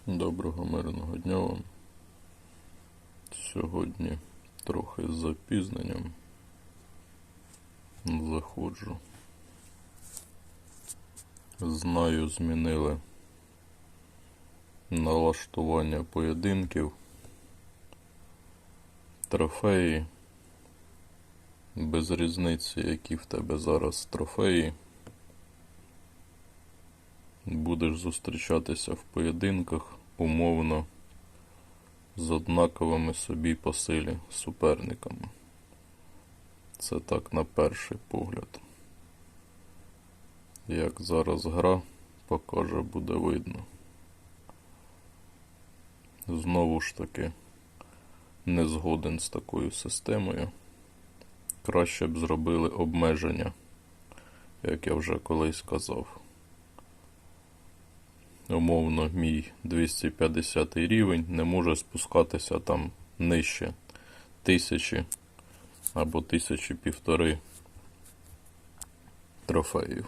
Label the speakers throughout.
Speaker 1: Доброго мирного дня вам. Сьогодні трохи з запізненням заходжу. Знаю, змінили налаштування поєдинків, трофеї, без різниці, які в тебе зараз трофеї. Будеш зустрічатися в поєдинках умовно з однаковими собі по силі суперниками. Це так на перший погляд. Як зараз гра покаже, буде видно. Знову ж таки, не згоден з такою системою. Краще б зробили обмеження, як я вже колись казав. Умовно, мій 250 рівень не може спускатися там нижче 1000 або 1500 трофеїв.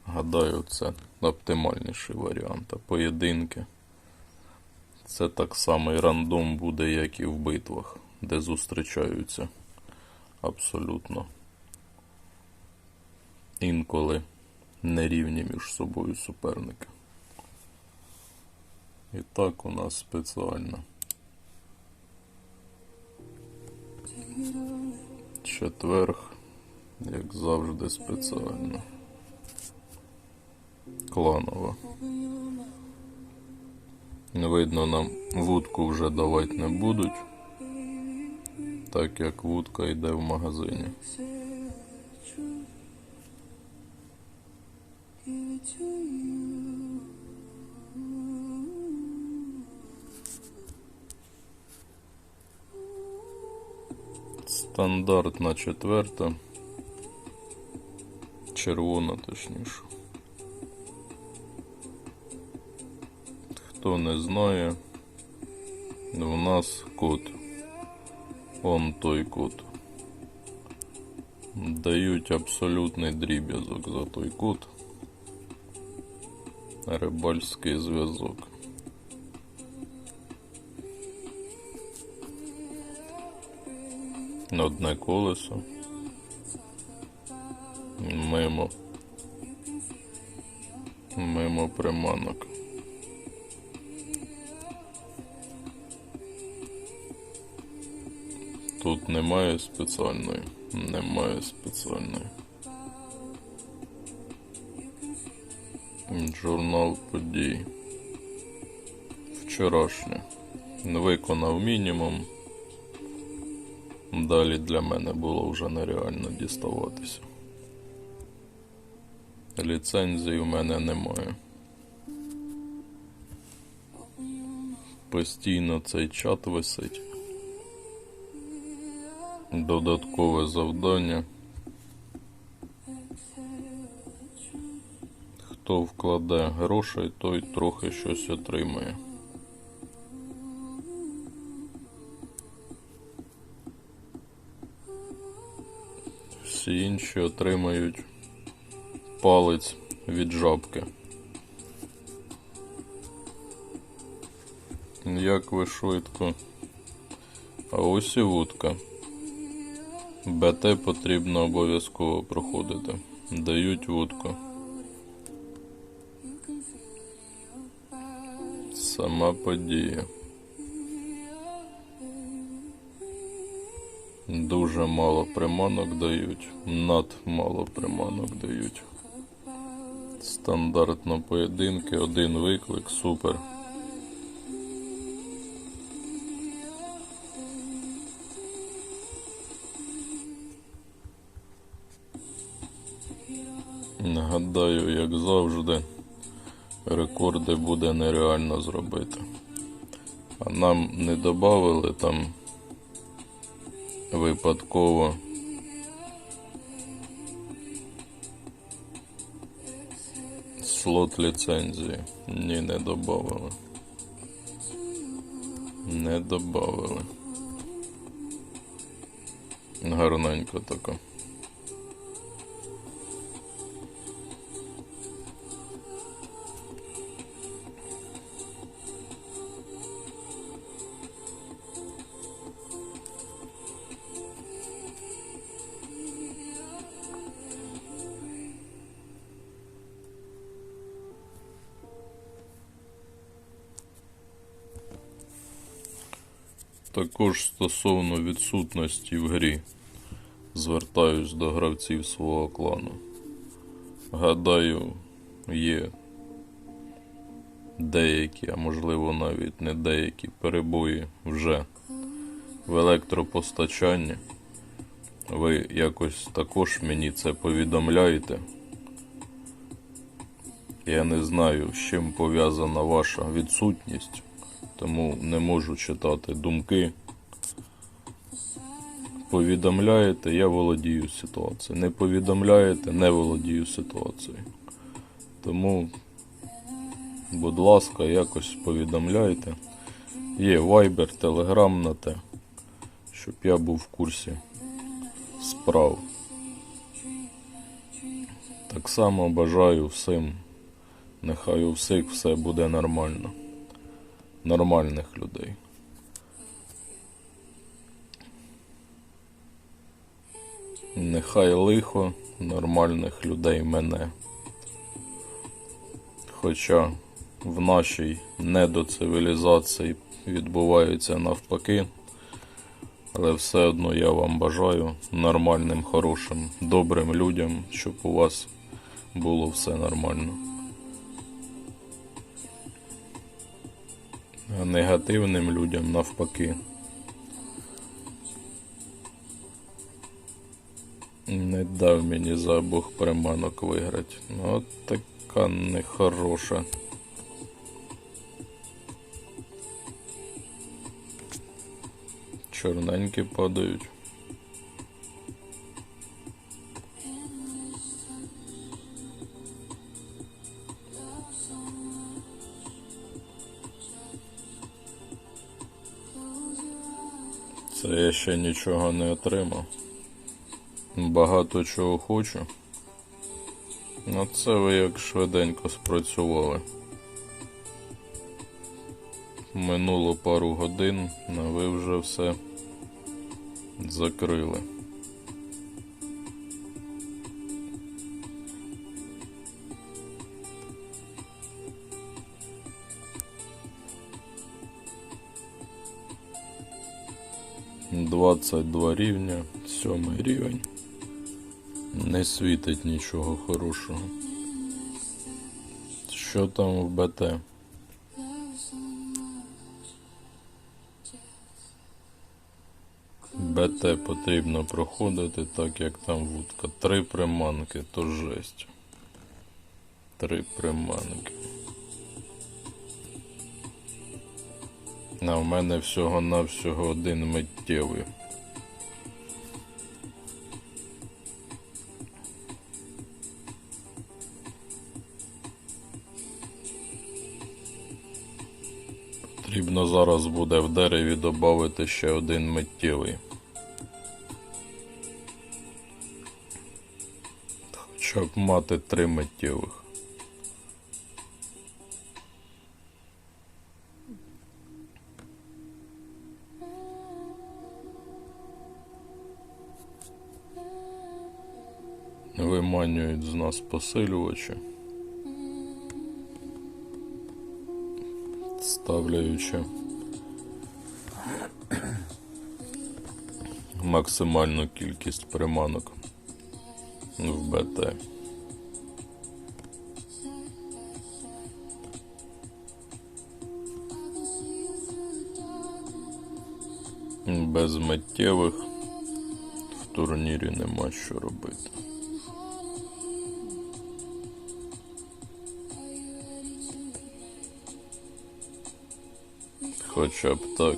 Speaker 1: Гадаю, це оптимальніший варіант. А поєдинки – це так само і рандом буде, як і в битвах, де зустрічаються абсолютно інколи нерівні між собою суперники. І так у нас спеціально. Четверг, як завжди, спеціально. Кланово. Видно, нам вудку вже давати не будуть, так як вудка йде в магазині. Стандартна четверта, червона точніше. Хто не знає, у нас код, он той код. Дають абсолютний дріб'язок за той код. Рибальський зв'язок. Одне колесо. Мимо приманок. Тут немає спеціальної. Немає спеціальної. Журнал подій. Вчорашнє. Виконав мінімум. Далі для мене було вже нереально діставатися. Ліцензії в мене немає. Постійно цей чат висить. Додаткове завдання. Хто вкладе грошей, той трохи щось отримає. Всі інші отримають палець від жабки. Як ви швидко. А ось і вудка. БТ потрібно обов'язково проходити. Дають вудку. Сама подія. Дуже мало приманок дають. Мало приманок дають. Стандартно поєдинки, один виклик, супер. Гадаю, як завжди, рекорди буде нереально зробити. А нам не додавали там випадково слот ліцензії. Ні, не додавали. Не додавали. Гарненько тако. Також стосовно відсутності в грі, звертаюсь до гравців свого клану. Гадаю, є деякі, а можливо навіть не деякі перебої вже в електропостачанні. Ви якось також мені це повідомляєте. Я не знаю, з чим пов'язана ваша відсутність, тому не можу читати думки. Повідомляєте, я володію ситуацією. Не повідомляєте, не володію ситуацією. Тому, будь ласка, якось повідомляйте. Є Viber, Telegram на те, щоб я був в курсі справ. Так само бажаю всім, нехай у всіх все буде нормально. Нормальних людей. Нехай лихо нормальних людей мене. Хоча в нашій недоцивілізації відбувається навпаки, але все одно я вам бажаю нормальним, хорошим, добрим людям, щоб у вас було все нормально. А негативним людям навпаки. Не дав мені за обох приманок виграти. От така нехороша. Чорненькі падають. Це я ще нічого не отримав. Багато чого хочу. Ну це ви як швиденько спрацювали. Минуло пару годин, а ви вже все закрили. «22 рівня, 7 рівень. Не світить нічого хорошого. Що там в БТ? БТ потрібно проходити так, як там вудка. 3 приманки, то жесть. 3 приманки. А в мене всього-навсього 1 миттєвий. Потрібно зараз буде в дереві додати ще 1 миттєвий. Хоча б мати 3 миттєвих. Виманюють з нас посилювачі, ставляючи максимальну кількість приманок в БТ. Без миттєвих в турнірі нема що робити. Хоча б так.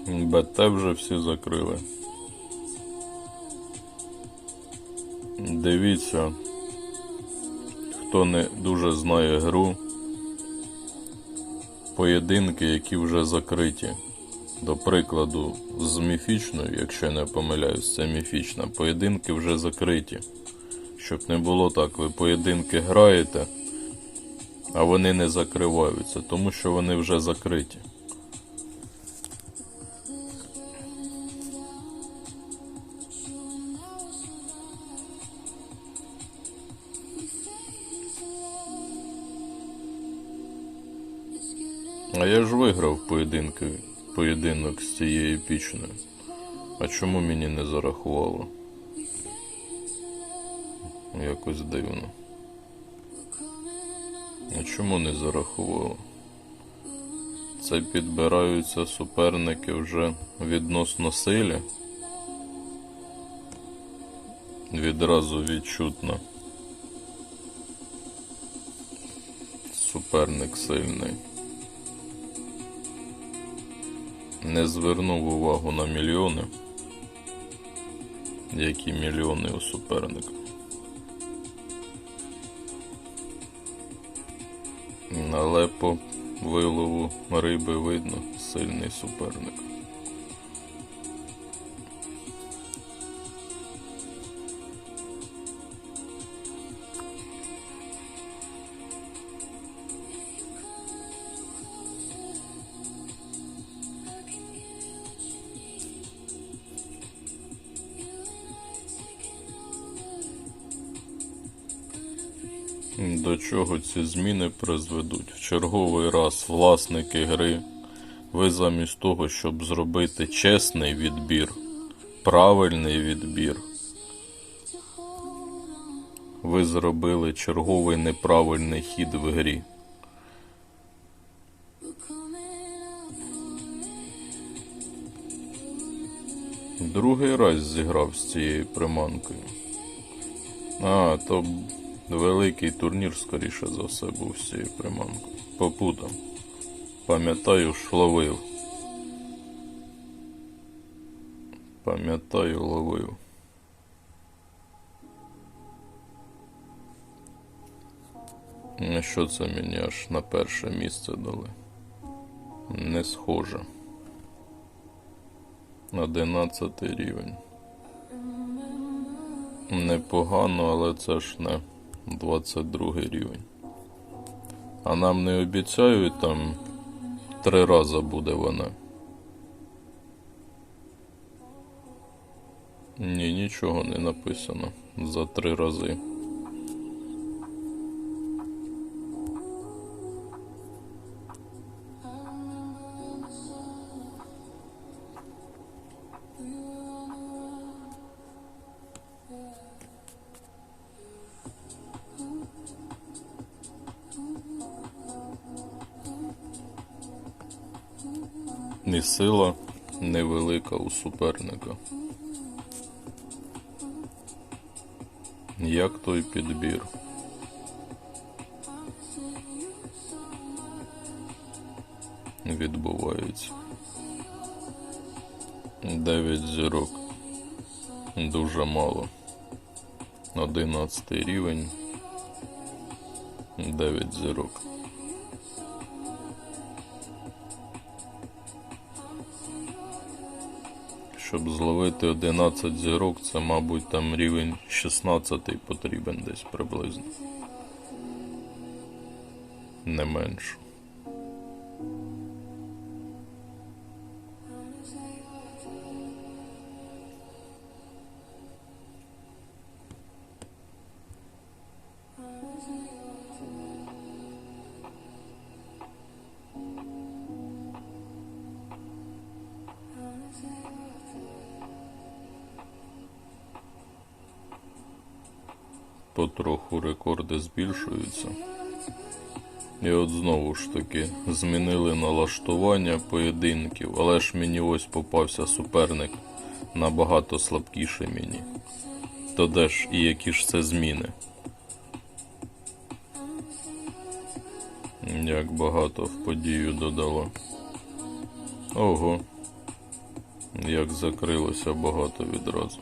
Speaker 1: БТ вже всі закрили. Дивіться, хто не дуже знає гру, поєдинки, які вже закриті. До прикладу, з міфічною, якщо я не помиляюсь, це міфічна, поєдинки вже закриті. Щоб не було так, ви поєдинки граєте, а вони не закриваються, тому що вони вже закриті. А я ж виграв поєдинок з цією епічною. А чому мені не зарахувало? Якось дивно. А чому не зарахувало? Це підбираються суперники вже відносно силі. Відразу відчутно. Суперник сильний. Не звернув увагу на мільйони. Які мільйони у суперника. Але по вилову риби видно сильний суперник. До чого ці зміни призведуть? В черговий раз власники гри, ви замість того, щоб зробити чесний відбір, правильний відбір, ви зробили черговий неправильний хід в грі. Другий раз зіграв з цією приманкою. То великий турнір, скоріше за все, був з цією приманкою. Попутав. Пам'ятаю, ж ловив. Пам'ятаю, ловив. Що це мені аж на перше місце дали? Не схоже. 11 рівень. Непогано, але це ж не 22 рівень. А нам не обіцяють, там 3 рази буде вона. Ні, нічого не написано за 3 рази. І сила невелика у суперника. Як той підбір? Відбувається. 9 зірок. Дуже мало. 11 рівень. 9 зірок. Щоб зловити 11 зірок, це, мабуть, там рівень 16 потрібен десь приблизно. Не менше. Потроху рекорди збільшуються. І от знову ж таки змінили налаштування поєдинків, але ж мені ось попався суперник набагато слабкіший мені. То де ж і які ж це зміни? Як багато в подію додало. Ого, як закрилося багато відразу.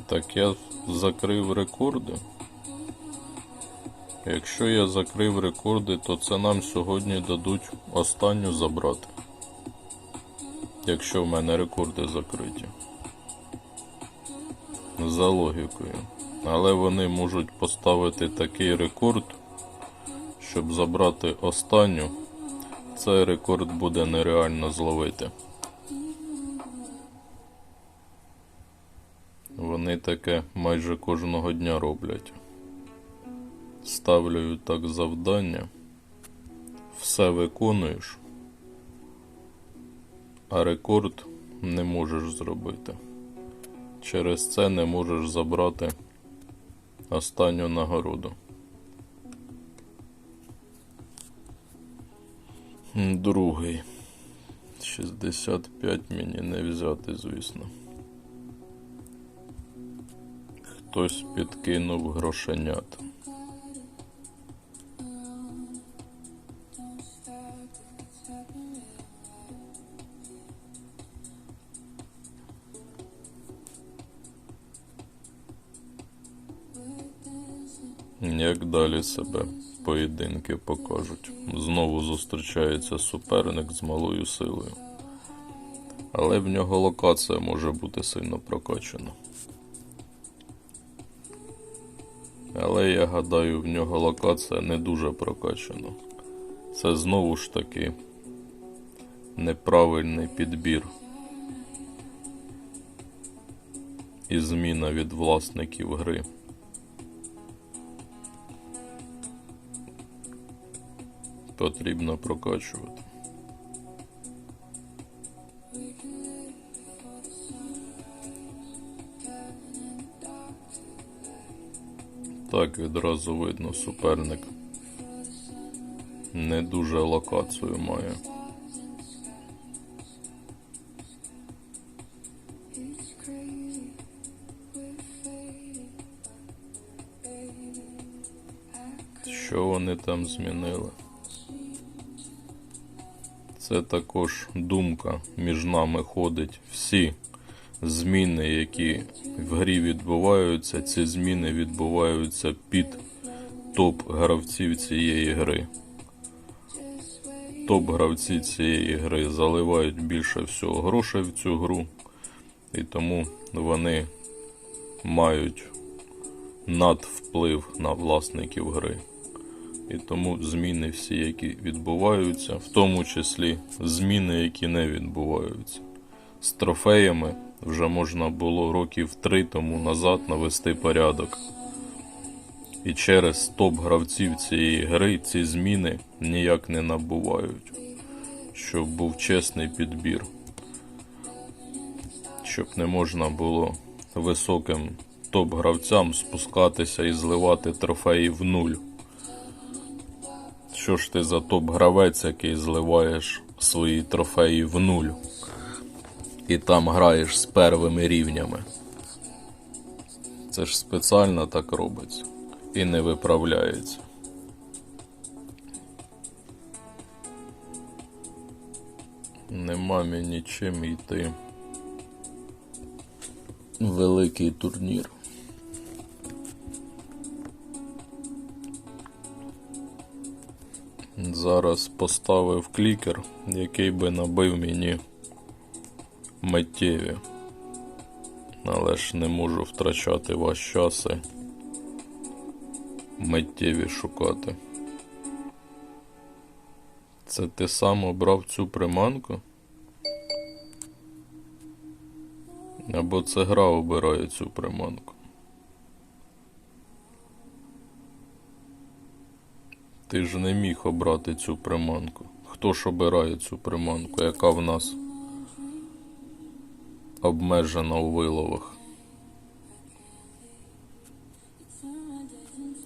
Speaker 1: Так я закрив рекорди. Якщо я закрив рекорди, то це нам сьогодні дадуть останню забрати. Якщо в мене рекорди закриті. За логікою. Але вони можуть поставити такий рекорд, щоб забрати останню. Цей рекорд буде нереально зловити. Вони таке майже кожного дня роблять. Ставлю так завдання, все виконуєш, а рекорд не можеш зробити. Через це не можеш забрати останню нагороду. Другий. 65 мені не взяти, звісно. Хтось підкинув грошенят. Як далі себе поєдинки покажуть. Знову зустрічається суперник з малою силою. Але в нього локація може бути сильно прокачана. Але я гадаю, в нього локація не дуже прокачана. Це знову ж таки неправильний підбір і зміна від власників гри. Потрібно прокачувати. Так відразу видно, суперник не дуже локацію має. Що вони там змінили? Це також думка між нами ходить. Всі зміни, які в грі відбуваються, ці зміни відбуваються під топ-гравців цієї гри. Топ-гравці цієї гри заливають більше всього грошей в цю гру, і тому вони мають надвплив на власників гри. І тому зміни всі, які відбуваються, в тому числі зміни, які не відбуваються. З трофеями вже можна було років 3 тому назад навести порядок. І через топ-гравців цієї гри ці зміни ніяк не набувають. Щоб був чесний підбір. Щоб не можна було високим топ-гравцям спускатися і зливати трофеї в нуль. Що ж ти за топ-гравець, який зливаєш свої трофеї в нуль? І там граєш з первими рівнями. Це ж спеціально так робиться. І не виправляється. Нема мені чим йти. Великий турнір. Зараз поставив клікер, який би набив мені миттєві. Але ж не можу втрачати ваш час і миттєві шукати. Це ти сам обрав цю приманку? Або це гра обирає цю приманку? Ти ж не міг обрати цю приманку. Хто ж обирає цю приманку, яка в нас обмежена у виловах?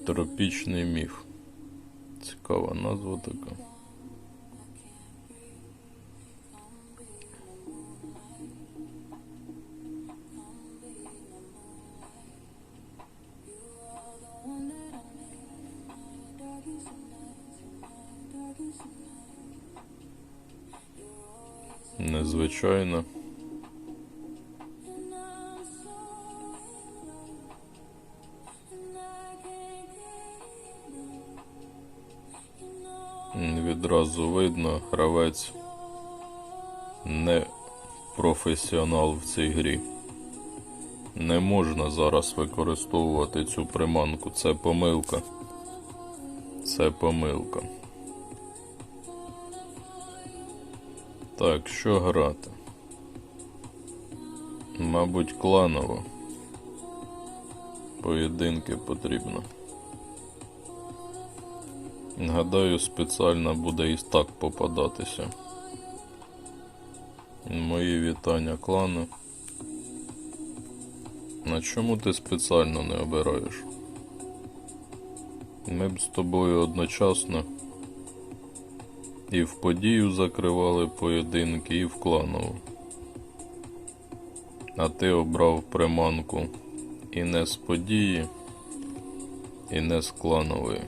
Speaker 1: Тропічний міф. Цікава назва така. Незвичайно. Відразу видно, гравець не професіонал в цій грі. Не можна зараз використовувати цю приманку. Це помилка. Це помилка. Так, що грати? Мабуть, кланово. Поєдинки потрібно. Гадаю, спеціально буде і так попадатися. Мої вітання, клану. На чому ти спеціально не обираєш? Ми б з тобою одночасно і в подію закривали поєдинки, і в кланову. А ти обрав приманку і не з події, і не з кланової.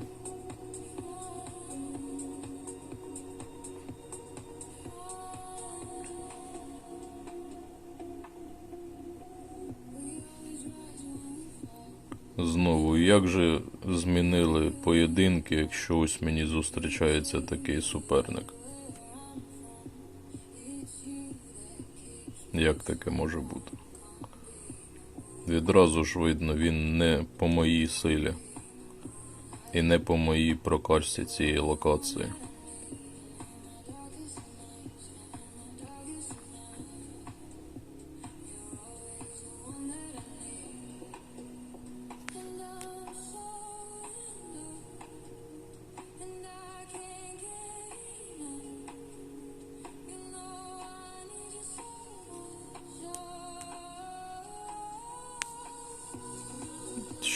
Speaker 1: Знову, як же змінили поєдинки, якщо ось мені зустрічається такий суперник? Як таке може бути? Відразу ж видно, він не по моїй силі і не по моїй прокачці цієї локації.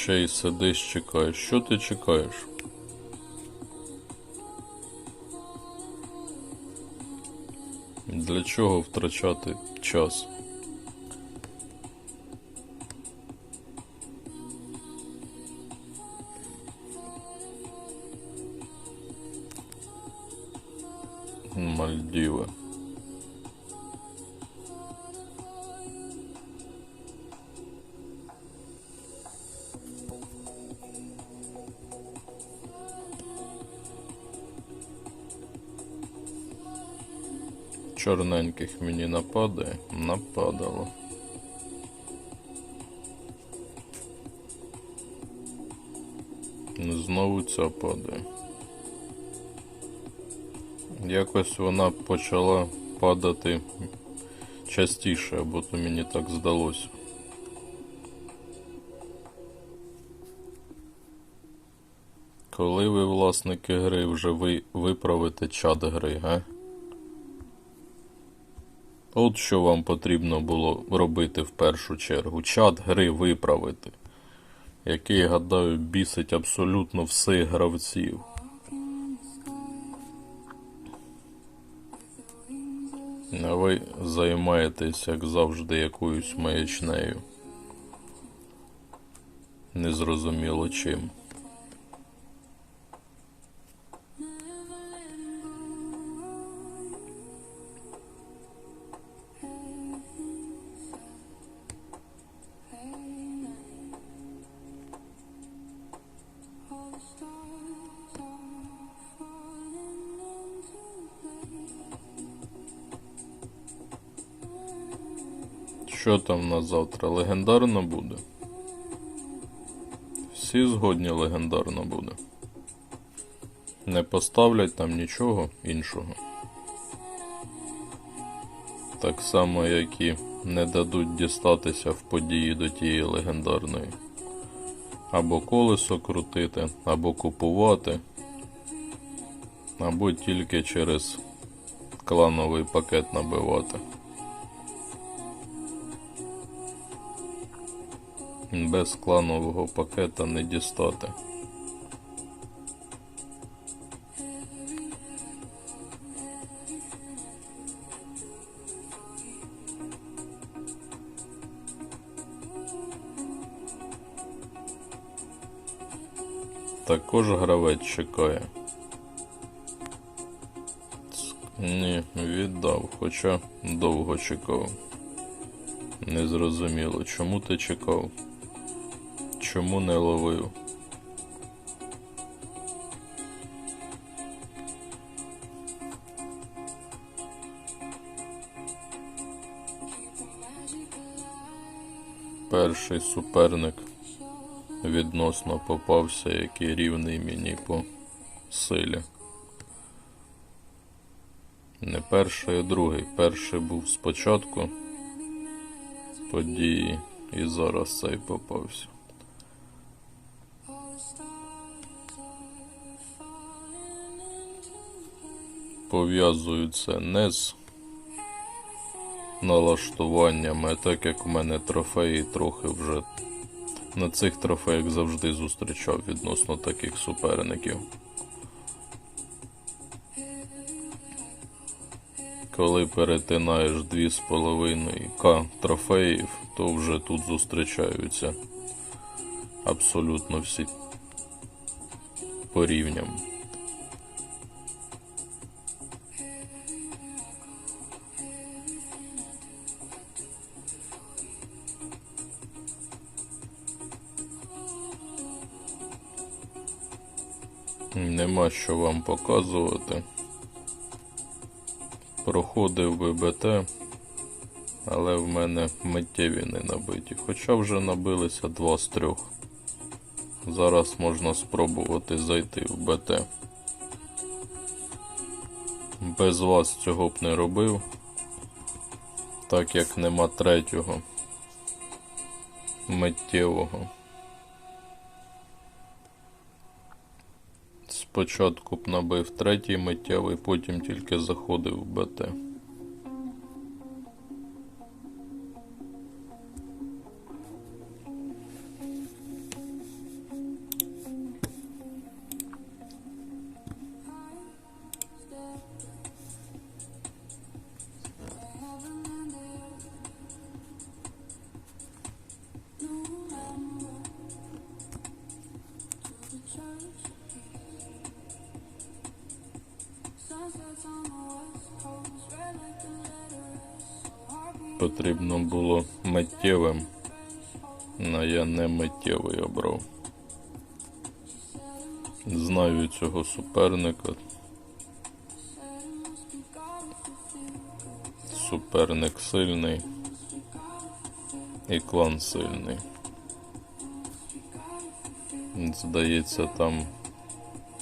Speaker 1: Ще й сидиш, чекаєш. Що ти чекаєш? Для чого втрачати час? Мальдіви. Чорненьких мені нападає, нападало. Знову ця падає. Якось вона почала падати частіше, або то мені так здалося. Коли ви, власники гри, вже виправите чат гри, га? От що вам потрібно було робити в першу чергу. Чат гри виправити. Який, гадаю, бісить абсолютно всіх гравців. А ви займаєтесь, як завжди, якоюсь маячнею. Незрозуміло чим. Що там на завтра? Легендарно буде? Всі згодні легендарно буде. Не поставлять там нічого іншого. Так само, як і не дадуть дістатися в події до тієї легендарної. Або колесо крутити, або купувати, або тільки через клановий пакет набивати. Без кланового пакета не дістати. Також гравець чекає. Ні, віддав, хоча довго чекав. Незрозуміло, чому ти чекав? Чому не ловив? Перший суперник відносно попався, який рівний мені по силі. Не перший, а другий. Перший був спочатку події, і зараз цей попався. пов'язую це не з налаштуваннями, а так як в мене трофеї трохи вже на цих трофеях завжди зустрічав відносно таких суперників. Коли перетинаєш 2,5К трофеїв, то вже тут зустрічаються абсолютно всі по рівням. Нема що вам показувати. Проходив ББТ, але в мене миттєві не набиті. Хоча вже набилися 2 з 3. Зараз можна спробувати зайти в БТ. Без вас цього б не робив, так як нема 3-го миттєвого. Спочатку б набив 3-й миттєвий, потім тільки заходив в БТ. Потрібно було миттєвим, а я не миттєвий обрав. Знаю цього суперника. Суперник сильний і клан сильний. Здається, там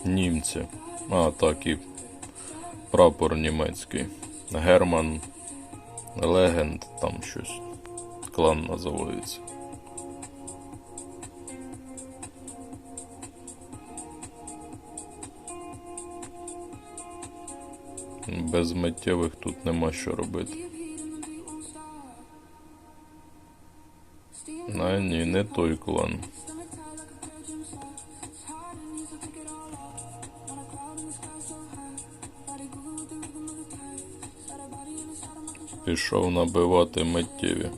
Speaker 1: німці. А, так, і прапор німецький. Герман Легенд, там щось. Клан називається. Без миттєвих тут нема що робити. А ні, не той клан. Пішов набивати миттєві.